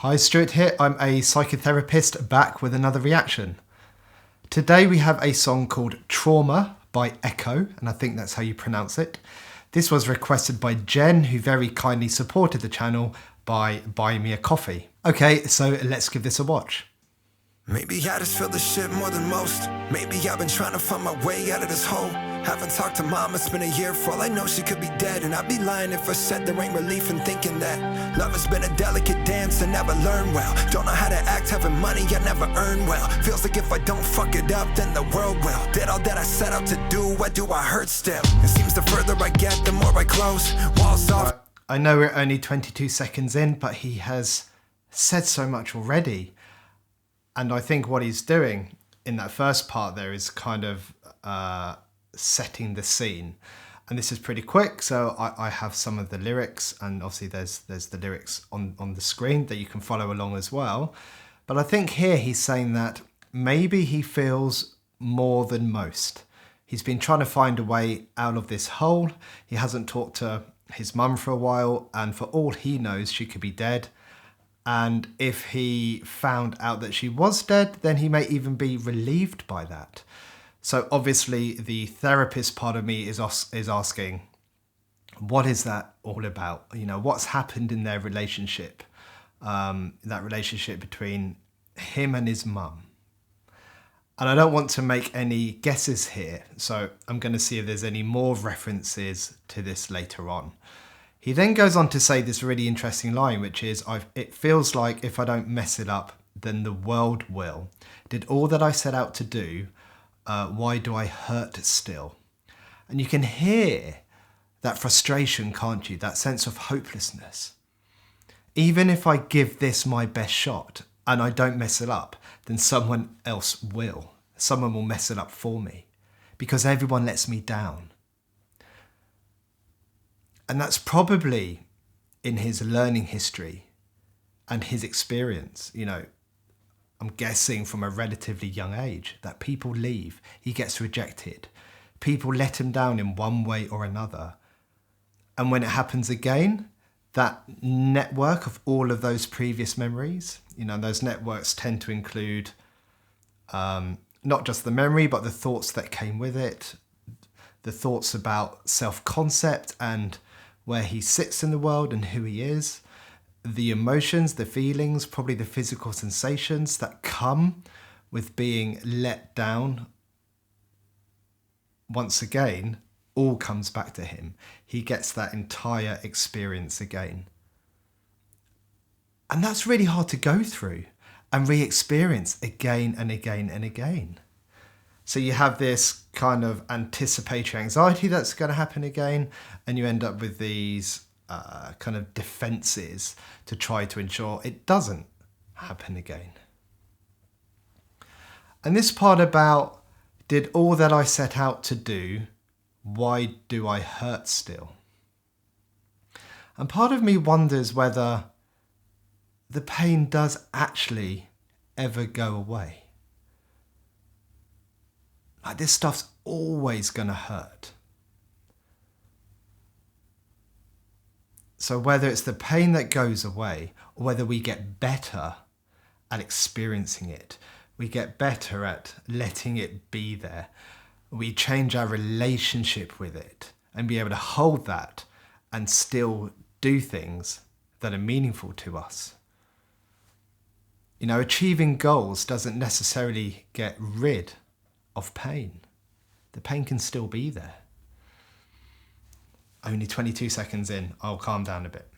Hi, Stuart here. I'm a psychotherapist back with another reaction. Today we have a song called Trauma by Ekoh, and I think that's how you pronounce it. This was requested by Jenn, who very kindly supported the channel by buying me a coffee. Okay, so let's give this a watch. Maybe I just feel this shit more than most. Maybe I've been trying to find my way out of this hole. Haven't talked to mom, it's been a year. For all I know, she could be dead. And I'd be lying if I said there ain't relief in thinking that love has been a delicate dance and never learn well. Don't know how to act, having money I never earn well. Feels like if I don't fuck it up, then the world will. Did all that I set out to do, why do I hurt still? It seems the further I get, the more I close. Walls off. I know we're only 22 seconds in, but he has said so much already. And I think what he's doing in that first part there is kind of setting the scene. And this is pretty quick, so I have some of the lyrics, and obviously there's the lyrics on the screen that you can follow along as well. But I think here he's saying that maybe he feels more than most. He's been trying to find a way out of this hole. He hasn't talked to his mum for a while, and for all he knows, she could be dead. And if he found out that she was dead, then he may even be relieved by that. So obviously the therapist part of me is asking, what is that all about? You know, what's happened in their relationship? That relationship between him and his mum. And I don't want to make any guesses here, so I'm going to see if there's any more references to this later on. He then goes on to say this really interesting line, which is, it feels like if I don't mess it up, then the world will. Did all that I set out to do, why do I hurt still? And you can hear that frustration, can't you? That sense of hopelessness. Even if I give this my best shot and I don't mess it up, then someone else will. Someone will mess it up for me because everyone lets me down. And that's probably in his learning history and his experience. You know, I'm guessing from a relatively young age that people leave, he gets rejected. People let him down in one way or another. And when it happens again, that network of all of those previous memories, you know, those networks tend to include not just the memory, but the thoughts that came with it, the thoughts about self-concept and where he sits in the world and who he is, the emotions, the feelings, probably the physical sensations that come with being let down. Once again, all comes back to him. He gets that entire experience again. And that's really hard to go through and re-experience again and again and again. So you have this kind of anticipatory anxiety that's going to happen again, and you end up with these kind of defenses to try to ensure it doesn't happen again. And this part about, did all that I set out to do, why do I hurt still? And part of me wonders whether the pain does actually ever go away. Like, this stuff's always going to hurt. So whether it's the pain that goes away or whether we get better at experiencing it, we get better at letting it be there, we change our relationship with it and be able to hold that and still do things that are meaningful to us. You know, achieving goals doesn't necessarily get rid of pain. The pain can still be there. Only 22 seconds in, I'll calm down a bit.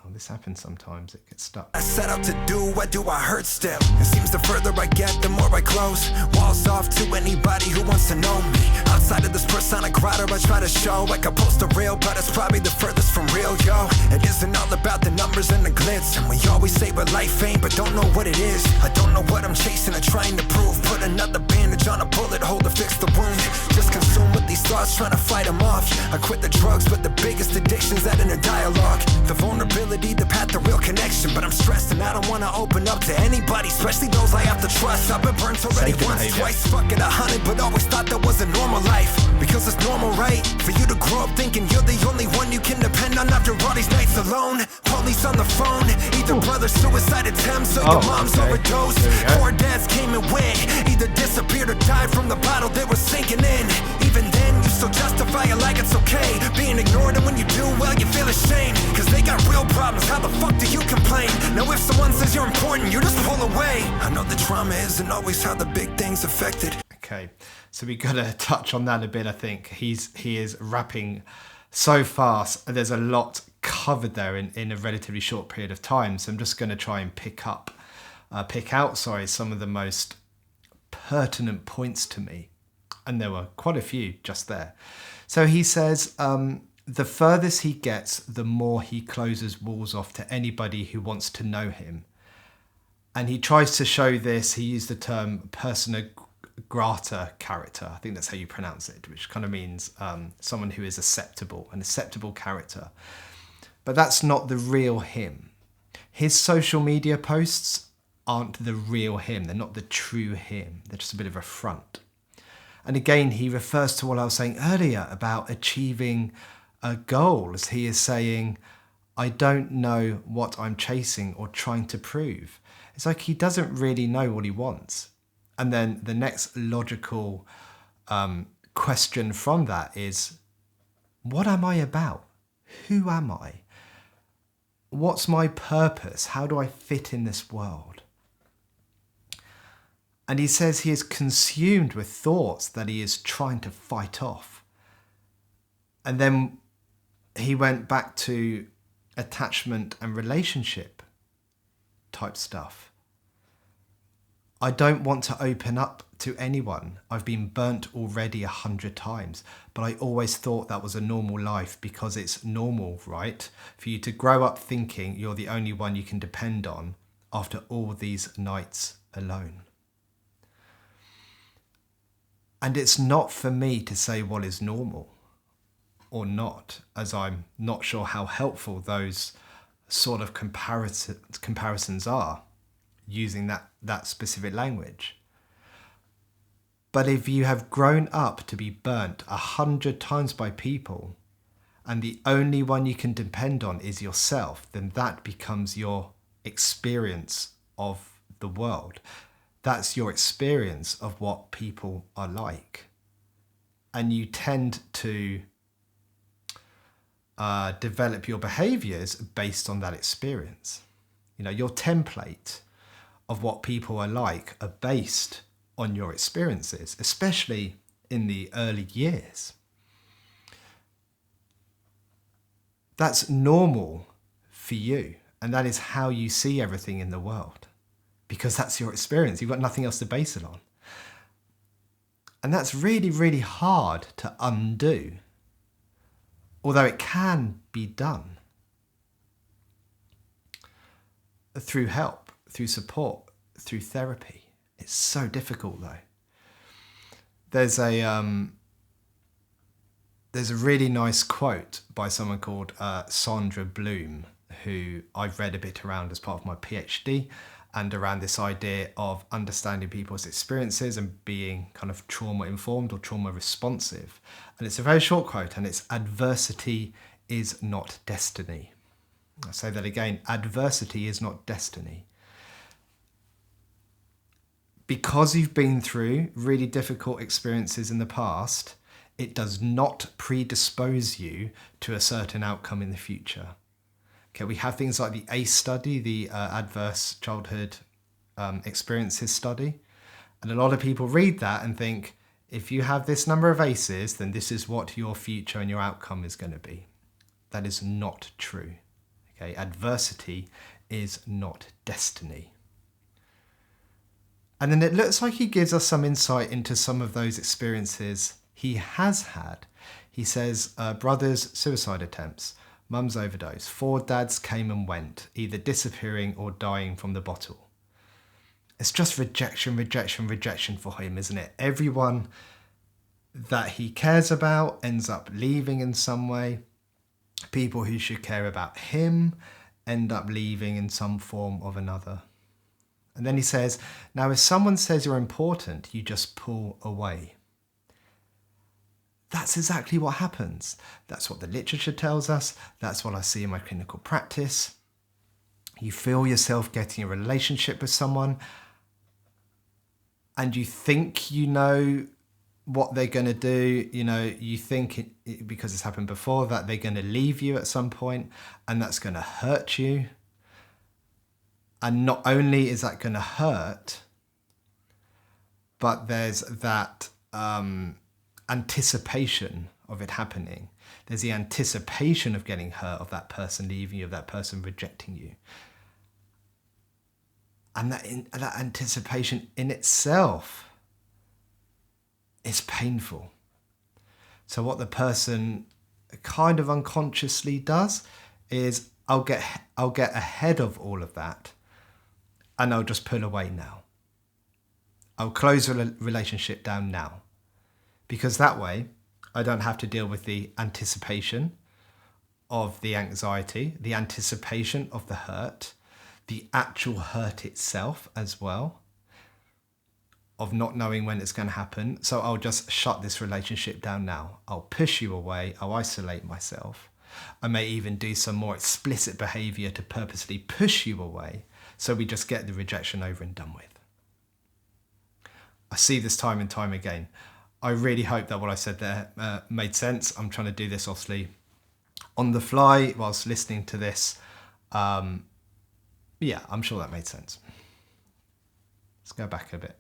Oh, this happens sometimes, it gets stuck. I set out to do, why do I hurt still? It seems the further I get, the more I close. Walls off to anybody who wants to know me. Outside of this persona grotto, I try to show like I post a reel, but it's probably the furthest from real, yo. It isn't all about the numbers and the glitz, and we always say what life ain't, but don't know what it is. I don't know what I'm chasing or trying to prove. Put another bandage on a bullet hole to fix the wound. Just consumed with these thoughts, trying to fight them off. I quit the drugs, but the biggest addiction's that inner dialogue. The vulnerability, the path, the real connection, but I'm stressed and I don't want to open up to anybody. anybody, especially those I have to trust. I've been burnt already Safety once, behavior. twice, fuck it 100, but always thought that was a normal life. Because it's normal, right? For you to grow up thinking you're the only one you can depend on after all these nights alone. Police on the phone, either brother suicide attempts or your mom's overdose. There we go. 4 dads came and went, either disappeared or died from the bottle they were sinking in. Even then, you still justify it like it's okay, being ignored, and when you do, well, you feel ashamed. Cause they got real problems, how the fuck do you complain? Now if someone says you're important, you just pull away. I know the trauma isn't always how the big things affected. Okay, so we gotta touch on that a bit. I think he is rapping so fast. There's a lot covered there in a relatively short period of time. So I'm just gonna try and pick out some of the most pertinent points to me, and there were quite a few just there. So he says, the furthest he gets, the more he closes walls off to anybody who wants to know him. And he tries to show this. He used the term persona grata character. I think that's how you pronounce it, which kind of means someone who is acceptable, an acceptable character. But that's not the real him. His social media posts aren't the real him. They're not the true him. They're just a bit of a front. And again, he refers to what I was saying earlier about achieving goals. He is saying, I don't know what I'm chasing or trying to prove. It's like he doesn't really know what he wants. And then the next logical question from that is, what am I about? Who am I? What's my purpose? How do I fit in this world? And he says he is consumed with thoughts that he is trying to fight off. And then he went back to attachment and relationship type stuff. I don't want to open up to anyone. I've been burnt already 100 times, but I always thought that was a normal life because it's normal, right? For you to grow up thinking you're the only one you can depend on after all these nights alone. And it's not for me to say what is normal or not, as I'm not sure how helpful those sort of comparisons are using that specific language. But if you have grown up to be burnt 100 times by people and the only one you can depend on is yourself, then that becomes your experience of the world. That's your experience of what people are like. And you tend to develop your behaviors based on that experience. You know, your template of what people are like are based on your experiences, especially in the early years. That's normal for you, and that is how you see everything in the world, because that's your experience. You've got nothing else to base it on. And that's really, really hard to undo, although it can be done through help, through support, through therapy. It's so difficult though. There's a really nice quote by someone called Sandra Bloom, who I've read a bit around as part of my PhD, and around this idea of understanding people's experiences and being kind of trauma informed or trauma responsive. And it's a very short quote, and it's, adversity is not destiny. I'll say that again, adversity is not destiny. Because you've been through really difficult experiences in the past, it does not predispose you to a certain outcome in the future. Okay, we have things like the ACE study, the Adverse Childhood Experiences study. And a lot of people read that and think, if you have this number of ACEs, then this is what your future and your outcome is going to be. That is not true. Okay, adversity is not destiny. And then it looks like he gives us some insight into some of those experiences he has had. He says, brother's suicide attempts, mum's overdose, 4 dads came and went, either disappearing or dying from the bottle. It's just rejection, rejection, rejection for him, isn't it? Everyone that he cares about ends up leaving in some way. People who should care about him end up leaving in some form of another. And then he says, now if someone says you're important, you just pull away. That's exactly what happens. That's what the literature tells us. That's what I see in my clinical practice. You feel yourself getting a relationship with someone and you think you know what they're going to do. You know, you think, because it's happened before, that they're going to leave you at some point and that's going to hurt you. And not only is that going to hurt, but there's that anticipation of it happening. There's the anticipation of getting hurt, of that person leaving you, of that person rejecting you. And that anticipation in itself is painful. So what the person kind of unconsciously does is, I'll get ahead of all of that and I'll just pull away now. I'll close the relationship down now. Because that way, I don't have to deal with the anticipation of the anxiety, the anticipation of the hurt, the actual hurt itself as well, of not knowing when it's going to happen. So I'll just shut this relationship down now. I'll push you away. I'll isolate myself. I may even do some more explicit behavior to purposely push you away, so we just get the rejection over and done with. I see this time and time again. I really hope that what I said there made sense. I'm trying to do this obviously on the fly whilst listening to this. Yeah, I'm sure that made sense. Let's go back a bit.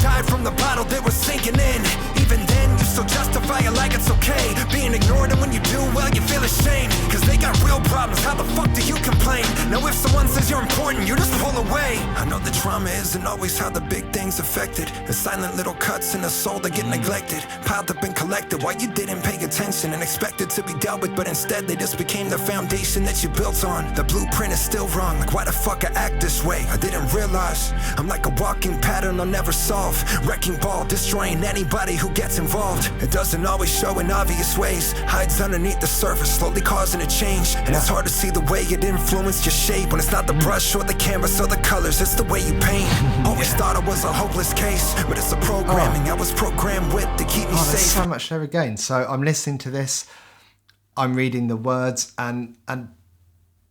Died from the bottle that was sinking in. Even then, you still justify it like it's okay. Being ignored, and when you do, well, you feel ashamed. Cause they got real problems, how the fuck do you complain? Now if someone says you're important, you just pull away. I know the trauma isn't always how the big things affected. The silent little cuts in the soul that get neglected, piled up and collected while you didn't pay attention and expected to be dealt with, but instead they just became the foundation that you built on. The blueprint is still wrong, like why the fuck I act this way? I didn't realize I'm like a walking pattern I'll never solve. Wrecking ball, destroying anybody who gets involved. It doesn't always show in obvious ways, hides underneath the surface, slowly causing a change. And it's hard to see the way it influenced your shape, when it's not the brush or the canvas or the colors, it's the way you paint. Always thought it was a hopeless case, but it's the programming I was programmed with to keep me safe. There's so much there again. So I'm listening to this, I'm reading the words, and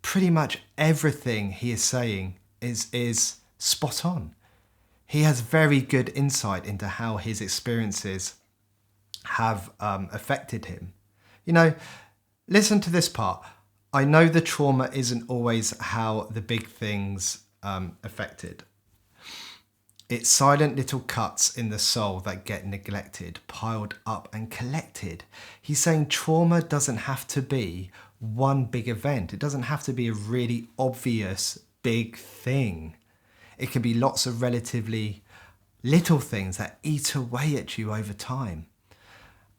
pretty much everything he is saying is spot on. He has very good insight into how his experiences have affected him. You know, listen to this part. I know the trauma isn't always how the big things affected. It's silent little cuts in the soul that get neglected, piled up and collected. He's saying trauma doesn't have to be one big event. It doesn't have to be a really obvious big thing. It can be lots of relatively little things that eat away at you over time.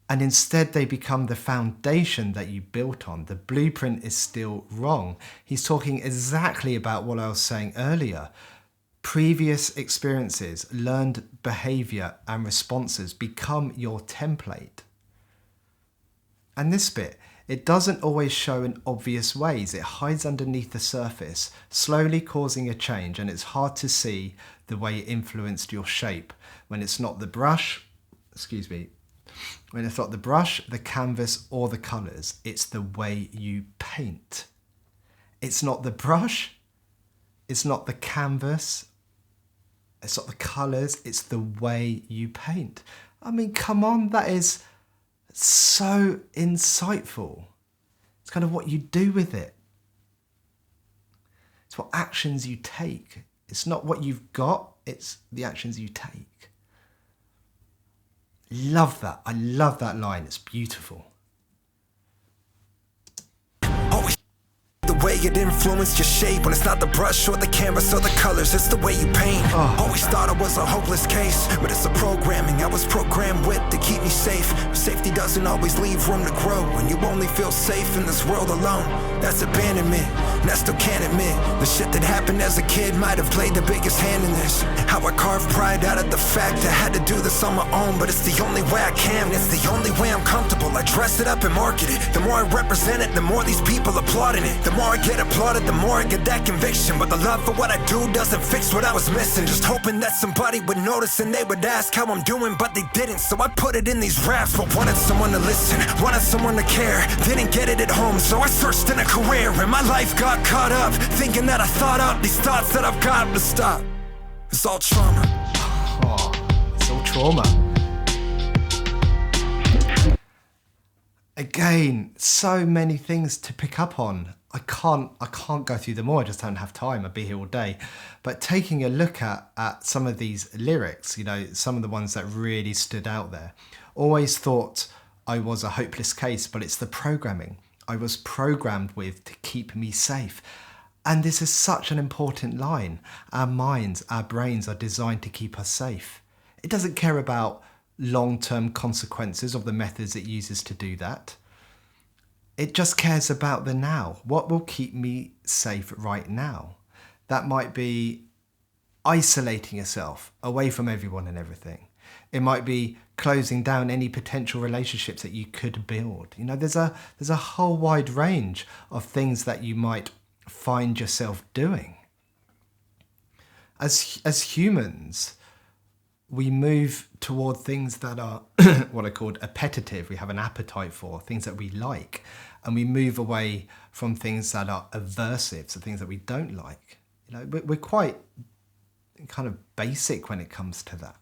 And instead they become the foundation that you built on. The blueprint is still wrong. He's talking exactly about what I was saying earlier. Previous experiences, learned behavior and responses become your template. And this bit, it doesn't always show in obvious ways. It hides underneath the surface, slowly causing a change, and it's hard to see the way it influenced your shape when it's not the brush, when it's not the brush, the canvas, or the colours. It's the way you paint. It's not the brush, it's not the canvas, it's not the colours, it's the way you paint. I mean, come on, that is so insightful. It's kind of what you do with it. It's what actions you take. It's not what you've got, it's the actions you take. Love that. I love that line. It's beautiful. The way it influenced your shape, when it's not the brush or the canvas or the colors, it's the way you paint. Always thought it was a hopeless case, but it's the programming I was programmed with to keep me safe. Safety doesn't always leave room to grow, and you only feel safe in this world alone. That's abandonment, and I still can't admit the shit that happened as a kid might have played the biggest hand in this. How I carved pride out of the fact I had to do this on my own, but it's the only way I can, it's the only way I'm comfortable. I dress it up and market it. The more I represent it, the more these people applauding it. The more I I get applauded, the more I get that conviction. But the love for what I do doesn't fix what I was missing. Just hoping that somebody would notice and they would ask how I'm doing, but they didn't. So I put it in these raps, but wanted someone to listen, wanted someone to care. Didn't get it at home, so I searched in a career. And my life got caught up, thinking that I thought up these thoughts that I've got to stop. It's all trauma. Oh, it's all trauma. Again, so many things to pick up on. I can't go through them all. I just don't have time. I'd be here all day. But taking a look at some of these lyrics, you know, some of the ones that really stood out there. Always thought I was a hopeless case, but it's the programming I was programmed with to keep me safe. And this is such an important line. Our minds, our brains are designed to keep us safe. It doesn't care about long-term consequences of the methods it uses to do that. It just cares about the now. What will keep me safe right now? That might be isolating yourself away from everyone and everything. It might be closing down any potential relationships that you could build. You know, there's a whole wide range of things that you might find yourself doing. As humans, we move toward things that are what I called appetitive. We have an appetite for things that we like, and we move away from things that are aversive, so things that we don't like. You know, we're quite kind of basic when it comes to that.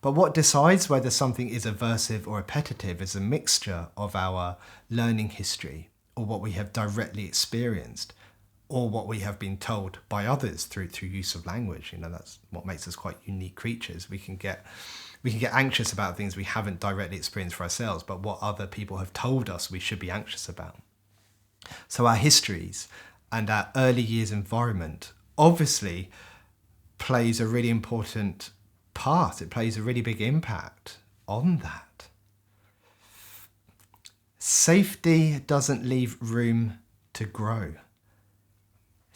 But what decides whether something is aversive or appetitive is a mixture of our learning history, or what we have directly experienced, or what we have been told by others through use of language. You know, that's what makes us quite unique creatures. We can get anxious about things we haven't directly experienced for ourselves, but what other people have told us we should be anxious about. So our histories and our early years environment obviously plays a really important part. It plays a really big impact on that. Safety doesn't leave room to grow.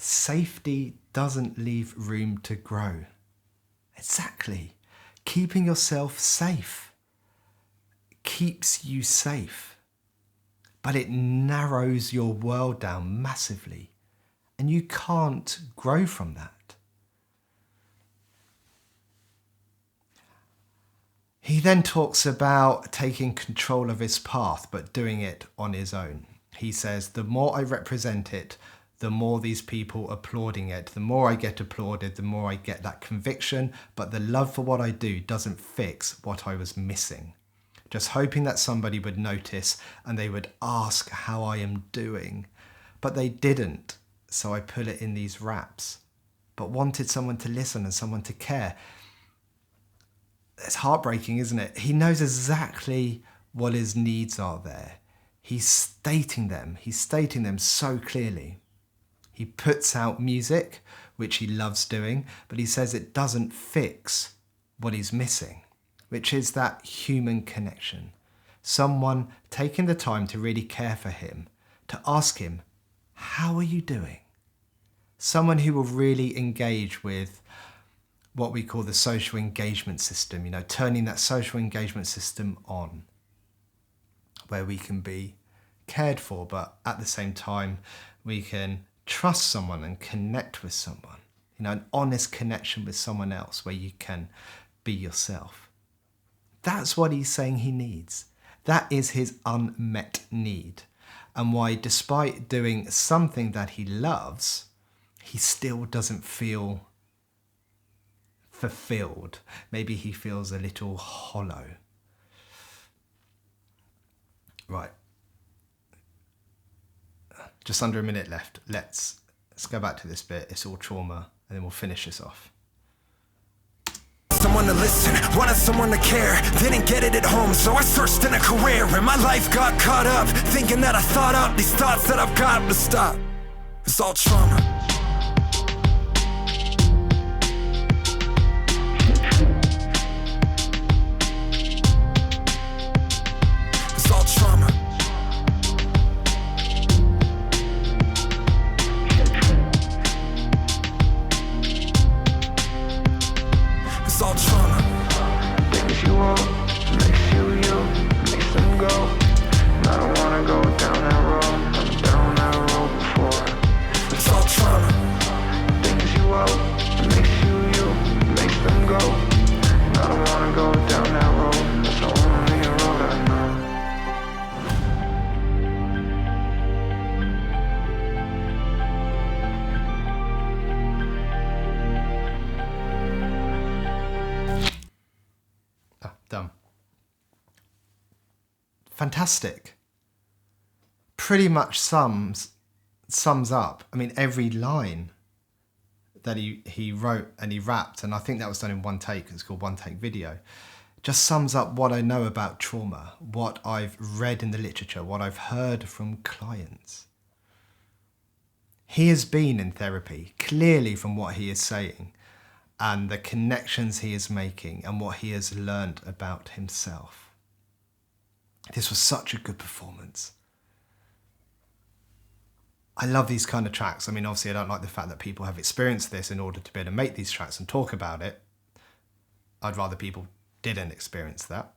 Safety doesn't leave room to grow. Exactly. Keeping yourself safe keeps you safe, but it narrows your world down massively, and you can't grow from that. He then talks about taking control of his path, but doing it on his own. He says, the more I represent it, the more these people applauding it, the more I get applauded, the more I get that conviction, but the love for what I do doesn't fix what I was missing. Just hoping that somebody would notice and they would ask how I am doing. But they didn't, so I put it in these raps. But wanted someone to listen and someone to care. It's heartbreaking, isn't it? He knows exactly what his needs are there. He's stating them so clearly. He puts out music, which he loves doing, but he says it doesn't fix what he's missing, which is that human connection. Someone taking the time to really care for him, to ask him, how are you doing? Someone who will really engage with what we call the social engagement system, you know, turning that social engagement system on, where we can be cared for, but at the same time, we can trust someone and connect with someone, you know, an honest connection with someone else where you can be yourself. That's what he's saying he needs. That is his unmet need, and why, despite doing something that he loves, he still doesn't feel fulfilled. Maybe he feels a little hollow. Right. Just under a minute left. Let's go back to this bit. It's all trauma, and then we'll finish this off. Someone to listen, wanted someone to care. Didn't get it at home, so I searched in a career. And my life got caught up, thinking that I thought up these thoughts that I've got to stop. It's all trauma. Makes them go. I don't wanna go down that road. I've been down that road before. fantastic. Pretty much sums up, I mean, every line that he wrote and he rapped, and I think that was done in one take. It's called One Take Video. Just sums up what I know about trauma, what I've read in the literature, what I've heard from clients. He has been in therapy, clearly from what he is saying and the connections he is making and what he has learned about himself. This was such a good performance. I love these kind of tracks. I mean, obviously I don't like the fact that people have experienced this in order to be able to make these tracks and talk about it. I'd rather people didn't experience that.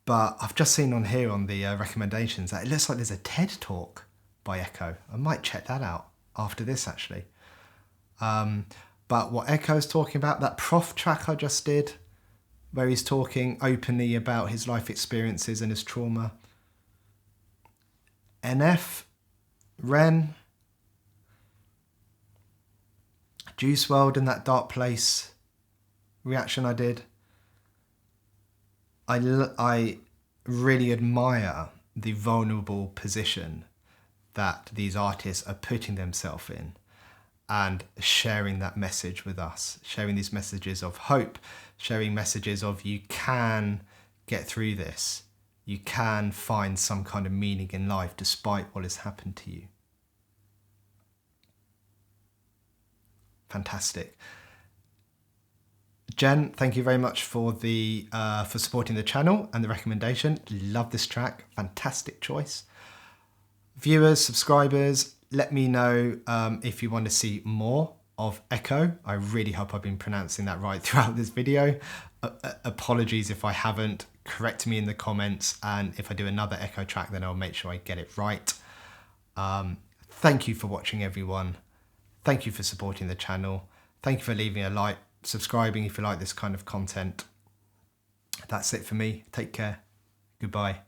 But I've just seen on here on the recommendations that it looks like there's a TED talk by Ekoh. I might check that out after this actually. But what Ekoh's talking about, that prof track I just did, where he's talking openly about his life experiences and his trauma. NF, Ren, Juice WRLD in that dark place reaction I did. I really admire the vulnerable position that these artists are putting themselves in and sharing that message with us, sharing these messages of hope, sharing messages of you can get through this, you can find some kind of meaning in life despite what has happened to you. Fantastic. Jen, thank you very much for for supporting the channel and the recommendation. Love this track, fantastic choice. Viewers, subscribers, let me know if you want to see more of Ekoh. I really hope I've been pronouncing that right throughout this video. Apologies if I haven't. Correct me in the comments, and if I do another Ekoh track, then I'll make sure I get it right. Thank you for watching, everyone. Thank you for supporting the channel. Thank you for leaving a like, subscribing if you like this kind of content. That's it for me. Take care. Goodbye.